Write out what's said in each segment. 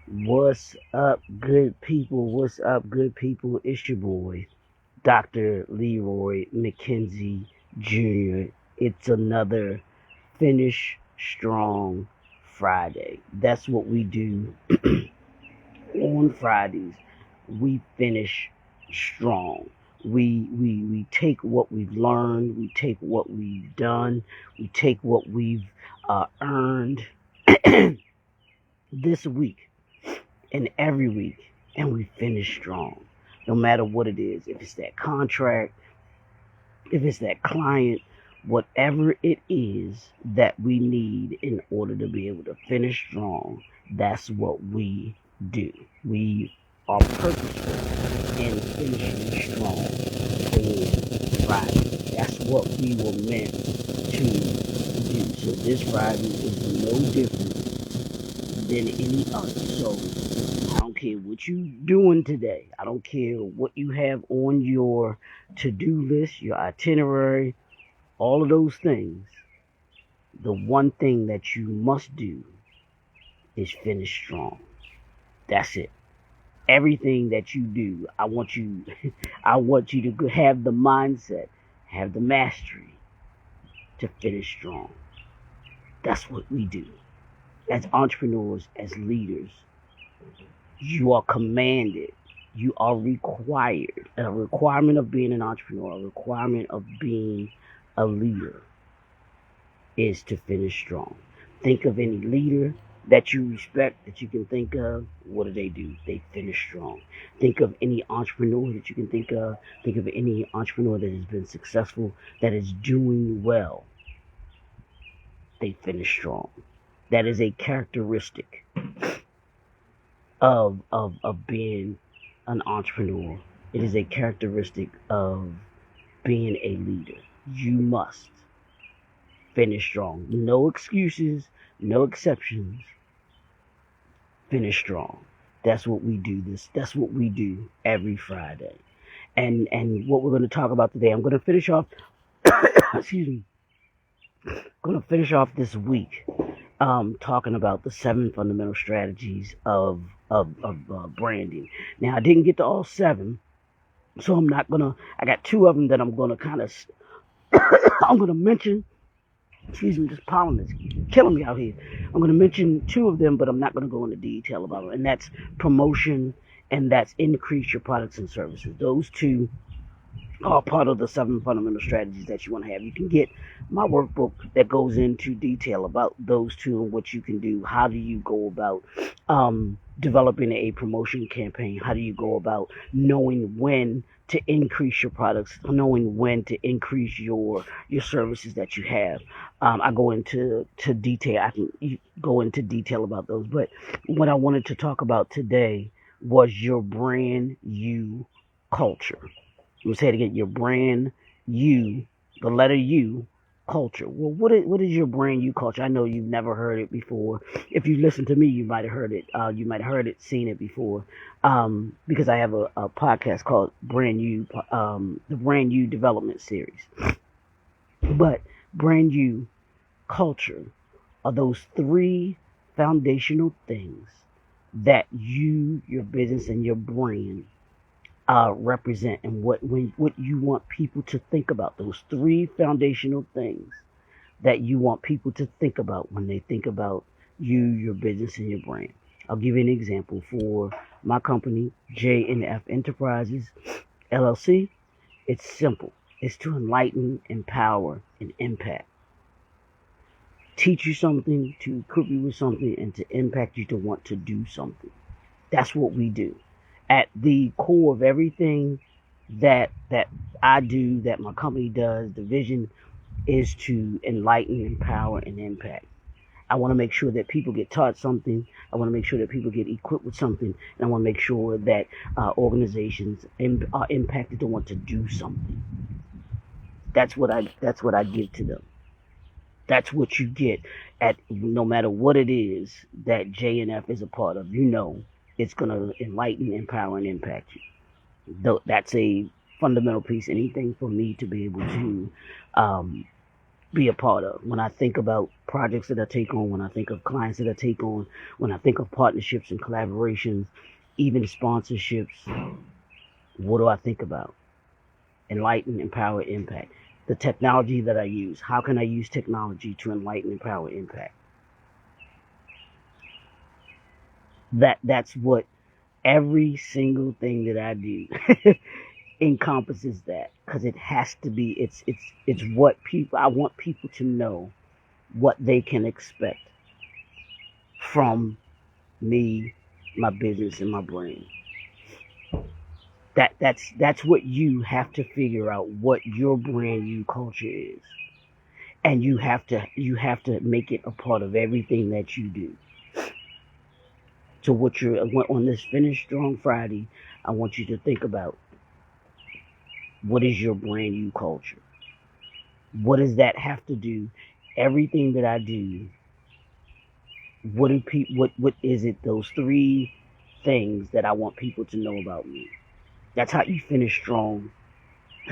What's up, good people? What's up, good people? It's your boy, Dr. Leroy McKenzie Jr. It's another Finish Strong Friday. That's what we do on Fridays. We finish strong. We take what we've learned, we take what we've done, we take what we've earned this week and every week, and we finish strong. No matter what it is, if it's that contract, if it's that client, whatever it is that we need in order to be able to finish strong, that's what we do. We are purposeful in finishing strong on Friday. That's what we were meant to do. So this Friday is no different than any other. So I don't care what you doing today. I don't care what you have on your to-do list, your itinerary, all of those things. The one thing that you must do is finish strong. That's it. Everything that you do, I want you I want you to have the mindset, have the mastery to finish strong. That's what we do. As entrepreneurs, as leaders, you are commanded, you are required. A requirement of being an entrepreneur, a requirement of being a leader is to finish strong. Think of any leader that you respect, that you can think of. What do? They finish strong. Think of any entrepreneur that you can think of. Think of any entrepreneur that has been successful, that is doing well. They finish strong. That is a characteristic of being an entrepreneur. It is a characteristic of being a leader. You must finish strong. No excuses, no exceptions. Finish strong. That's what we do. That's what we do every Friday. And what we're going to talk about today, I'm going to finish off excuse me. I'm going to finish off this week talking about the 7 fundamental strategies of branding. Now, I didn't get to all 7, so I'm not gonna. I got 2 of them that I'm gonna kind of. I'm gonna mention. Excuse me, this pollen is killing me out here. I'm gonna mention 2 of them, but I'm not gonna go into detail about them. And that's promotion, and that's increase your products and services. Those 2 are part of the 7 fundamental strategies that you want to have. You can get my workbook that goes into detail about those 2 and what you can do. How do you go about developing a promotion campaign? How do you go about knowing when to increase your products, knowing when to increase your services that you have? I go into detail. I can go into detail about those. But what I wanted to talk about today was your brand you culture. I'm gonna say it again. Your brand, you, the letter U, culture. Well, what is your brand, you culture? I know you've never heard it before. If you listen to me, you might have heard it. You might have heard it, seen it before. Because I have a podcast called Brand You, the Brand You Development Series. But brand you culture are those 3 foundational things that you, your business, and your brand represent, and what you want people to think about. Those 3 foundational things that you want people to think about when they think about you, your business, and your brand. I'll give you an example. For my company, J&F Enterprises LLC, it's simple. It's to enlighten, empower, and impact. Teach you something, to equip you with something, and to impact you to want to do something. That's what we do. At the core of everything that I do, that my company does, the vision is to enlighten, empower, and impact. I want to make sure that people get taught something. I want to make sure that people get equipped with something, and I want to make sure that organizations are impacted to want to do something. That's what I give to them. That's what you get at no matter what it is that J&F is a part of. It's going to enlighten, empower, and impact you. That's a fundamental piece. Anything for me to be able to be a part of. When I think about projects that I take on, when I think of clients that I take on, when I think of partnerships and collaborations, even sponsorships, what do I think about? Enlighten, empower, impact. The technology that I use. How can I use technology to enlighten, empower, impact? That's what every single thing that I do encompasses, that, because it has to be. It's what people. I want people to know what they can expect from me, my business, and my brand. That's what you have to figure out, what your brand new culture is, and you have to make it a part of everything that you do. So what you're on this Finish Strong Friday, I want you to think about, what is your brand new culture? What does that have to do? Everything that I do, what is it? Those three things that I want people to know about me. That's how you finish strong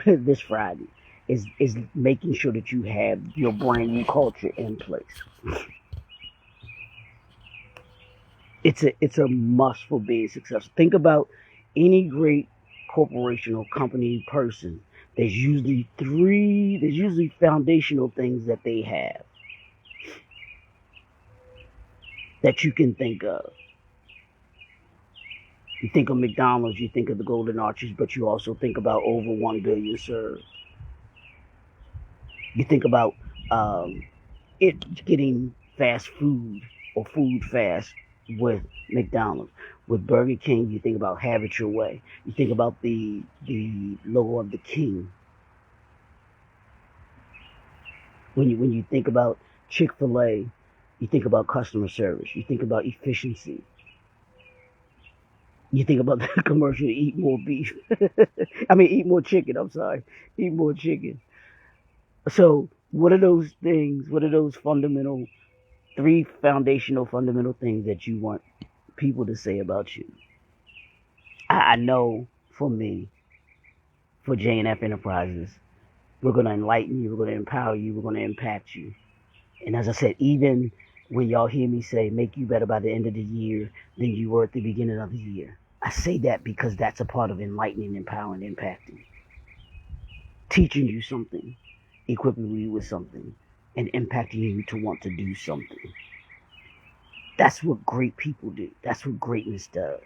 this Friday. Is making sure that you have your brand new culture in place. It's a must for being successful. Think about any great corporation or company person. There's usually foundational things that they have that you can think of. You think of McDonald's, you think of the Golden Arches, but you also think about over 1 billion served. You think about it getting fast food or food fast with McDonald's. With Burger King, you think about have it your way. You think about the logo of the king. When you think about Chick-fil-A, you think about customer service. You think about efficiency. You think about the commercial, eat more beef. Eat more chicken. I'm sorry. Eat more chicken. So what are those things? What are those three foundational fundamental things that you want people to say about you? I know for me, for J&F Enterprises, we're going to enlighten you, we're going to empower you, we're going to impact you. And as I said, even when y'all hear me say make you better by the end of the year than you were at the beginning of the year, I say that because that's a part of enlightening, empowering, impacting. Teaching you something, equipping you with something, and impacting you to want to do something. That's what great people do. That's what greatness does.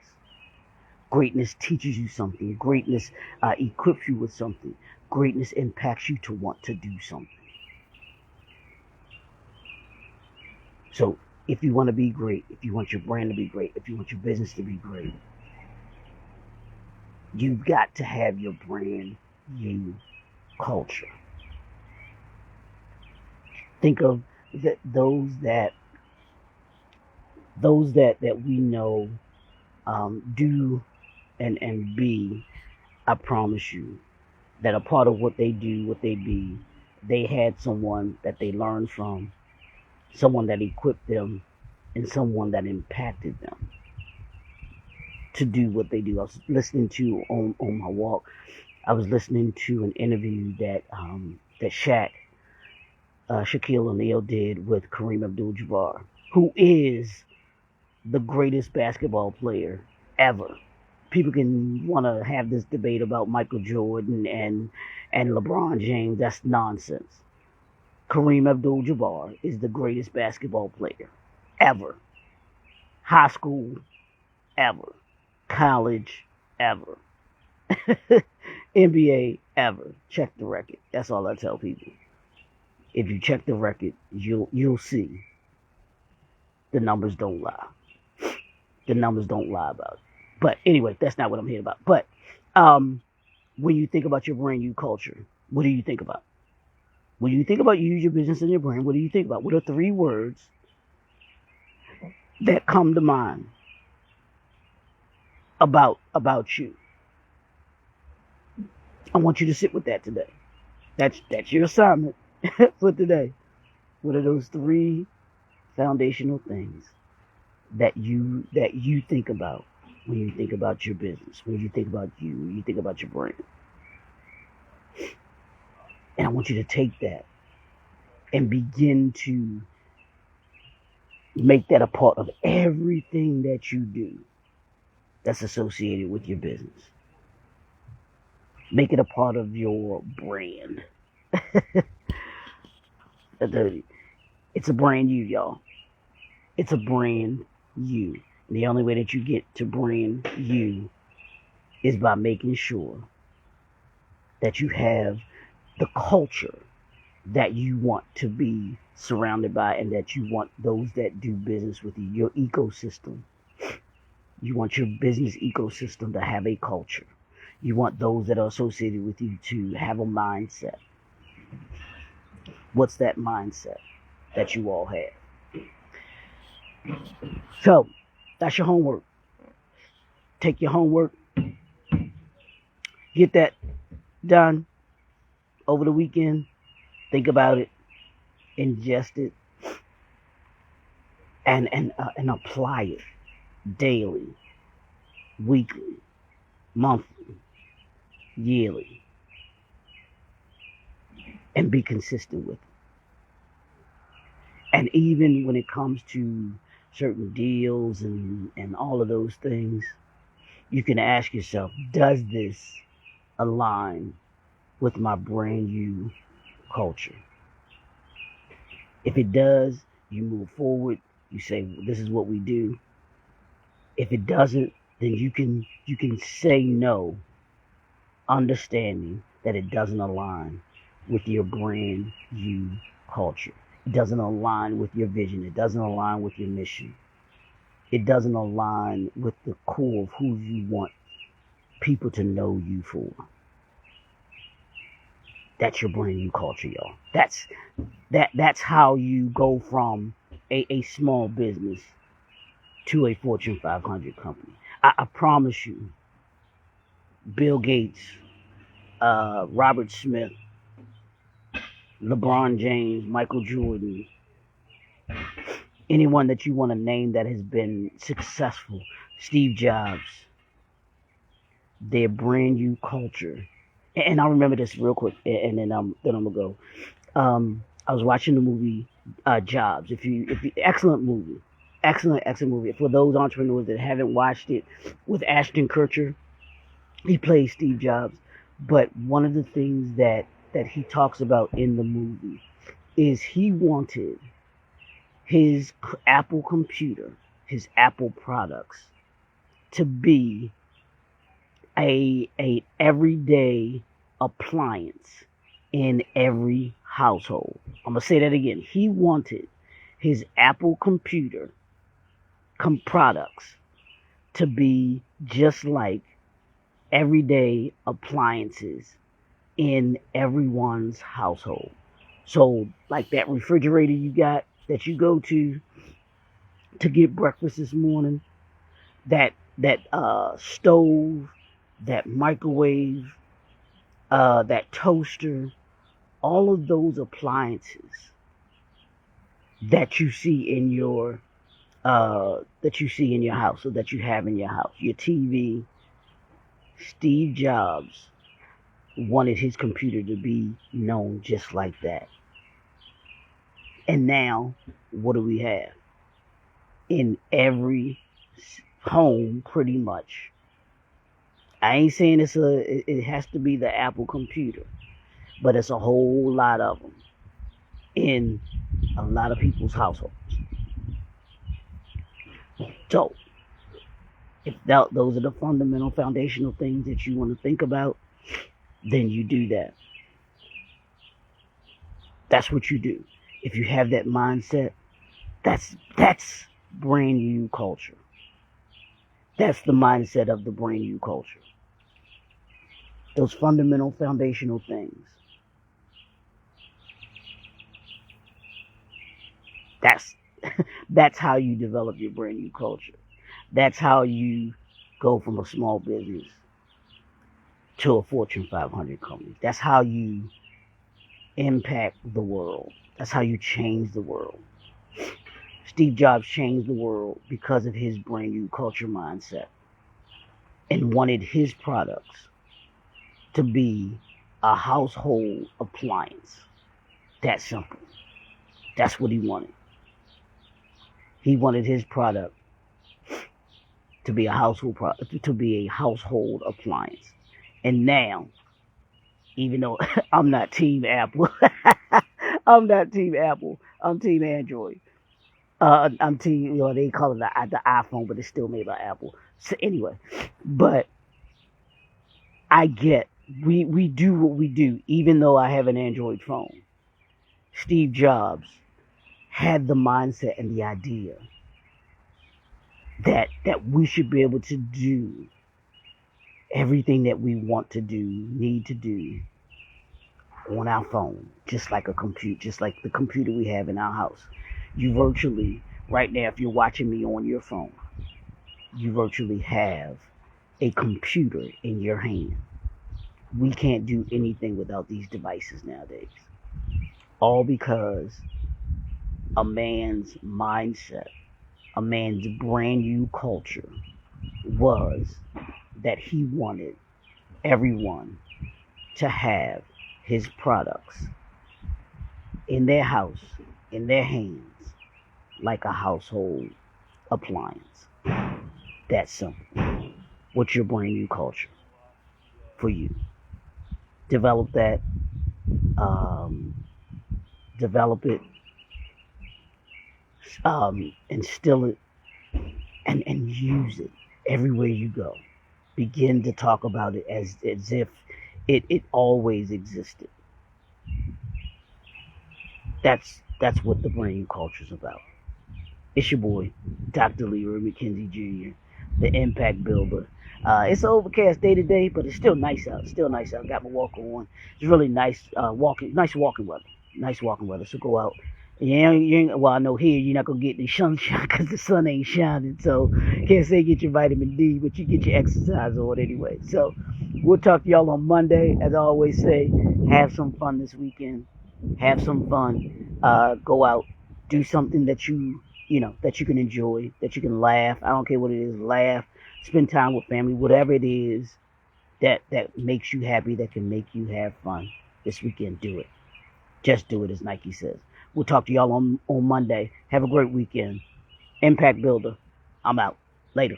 Greatness teaches you something. Greatness equips you with something. Greatness impacts you to want to do something. So if you want to be great, if you want your brand to be great, if you want your business to be great, you've got to have your brand new culture. Think of those that we know do and be. I promise you that a part of what they do, what they be, they had someone that they learned from, someone that equipped them, and someone that impacted them to do what they do. I was listening to on my walk. I was listening to an interview that Shaquille O'Neal did with Kareem Abdul-Jabbar, who is the greatest basketball player ever. People can want to have this debate about Michael Jordan and LeBron James. That's nonsense. Kareem Abdul-Jabbar is the greatest basketball player ever. High school, ever. College, ever. NBA, ever. Check the record. That's all I tell people. If you check the record, you'll see the numbers don't lie. The numbers don't lie about it. But anyway, that's not what I'm here about. But when you think about your brand new culture, what do you think about? When you think about your business and your brand, what do you think about? What are 3 words that come to mind about you? I want you to sit with that today. That's your assignment for today. What are those 3 foundational things that you think about when you think about your business, when you think about you, when you think about your brand? And I want you to take that and begin to make that a part of everything that you do that's associated with your business. Make it a part of your brand. It's a brand you, y'all. It's a brand you. And the only way that you get to brand you is by making sure that you have the culture that you want to be surrounded by, and that you want those that do business with you, your ecosystem. You want your business ecosystem to have a culture. You want those that are associated with you to have a mindset. What's that mindset that you all have? So, that's your homework. Take your homework, get that done over the weekend. Think about it, ingest it, and apply it daily, weekly, monthly, yearly, and be consistent with it. And even when it comes to certain deals and all of those things, you can ask yourself, does this align with my brand new culture? If it does, you move forward. You say, this is what we do. If it doesn't, then you can say no, understanding that it doesn't align with your brand new culture. It doesn't align with your vision. It doesn't align with your mission. It doesn't align with the core of who you want people to know you for. That's your brand new culture, y'all. That's how you go from a small business to a Fortune 500 company. I promise you, Bill Gates, Robert Smith, LeBron James, Michael Jordan, anyone that you want to name that has been successful, Steve Jobs, their brand new culture. And I'll remember this real quick, and then I'm gonna go. I was watching the movie Jobs. If you excellent movie, excellent movie. For those entrepreneurs that haven't watched it, with Ashton Kutcher, he plays Steve Jobs. But one of the things that he talks about in the movie is he wanted his Apple computer, his Apple products, to be a everyday appliance in every household. I'm gonna say that again. He wanted his Apple computer products to be just like everyday appliances in everyone's household. So, like that refrigerator you got that you go to get breakfast this morning, that stove, that microwave, that toaster, all of those appliances that you see in your house, or that you have in your house, your TV. Steve Jobs wanted his computer to be known just like that. And now, what do we have? In every home, pretty much. I ain't saying it has to be the Apple computer, but it's a whole lot of them in a lot of people's households. So, if those are the fundamental foundational things that you want to think about, then you do that. That's what you do. If you have that mindset, that's brand new culture. That's the mindset of the brand new culture. Those fundamental foundational things. That's how you develop your brand new culture. That's how you go from a small business to a Fortune 500 company. That's how you impact the world. That's how you change the world. Steve Jobs changed the world because of his brand new culture mindset, and wanted his products to be a household appliance. That simple. That's what he wanted. He wanted his product to be a household appliance. And now, even though I'm not Team Apple, I'm not Team Apple. I'm Team Android. I'm Team. They call it the iPhone, but it's still made by Apple. So anyway, but I get we do what we do, even though I have an Android phone. Steve Jobs had the mindset and the idea that we should be able to do everything that we want to do, need to do on our phone, just like a computer, just like the computer we have in our house. You virtually, right now, if you're watching me on your phone, you virtually have a computer in your hand. We can't do anything without these devices nowadays. All because a man's mindset, a man's brand new culture was that he wanted everyone to have his products in their house, in their hands, like a household appliance. That's simple. What's your brand new culture for you? Develop that, develop it, instill it, and use it everywhere you go. Begin to talk about it as if it always existed. That's what the brain culture is about. It's your boy, Dr. Leroy McKenzie Jr., the Impact Builder. It's an overcast day today, but it's still nice out. Still nice out. Got my walker on. It's really nice nice walking weather. Nice walking weather. So go out. Well, I know here you're not gonna get the sunshine because the sun ain't shining. So can't say get your vitamin D, but you get your exercise on anyway. So we'll talk to y'all on Monday. As I always say, have some fun this weekend. Have some fun. Go out, do something that that you can enjoy, that you can laugh. I don't care what it is. Laugh, spend time with family, whatever it is that makes you happy, that can make you have fun this weekend. Do it. Just do it, as Nike says. We'll talk to y'all on Monday. Have a great weekend. Impact Builder. I'm out. Later.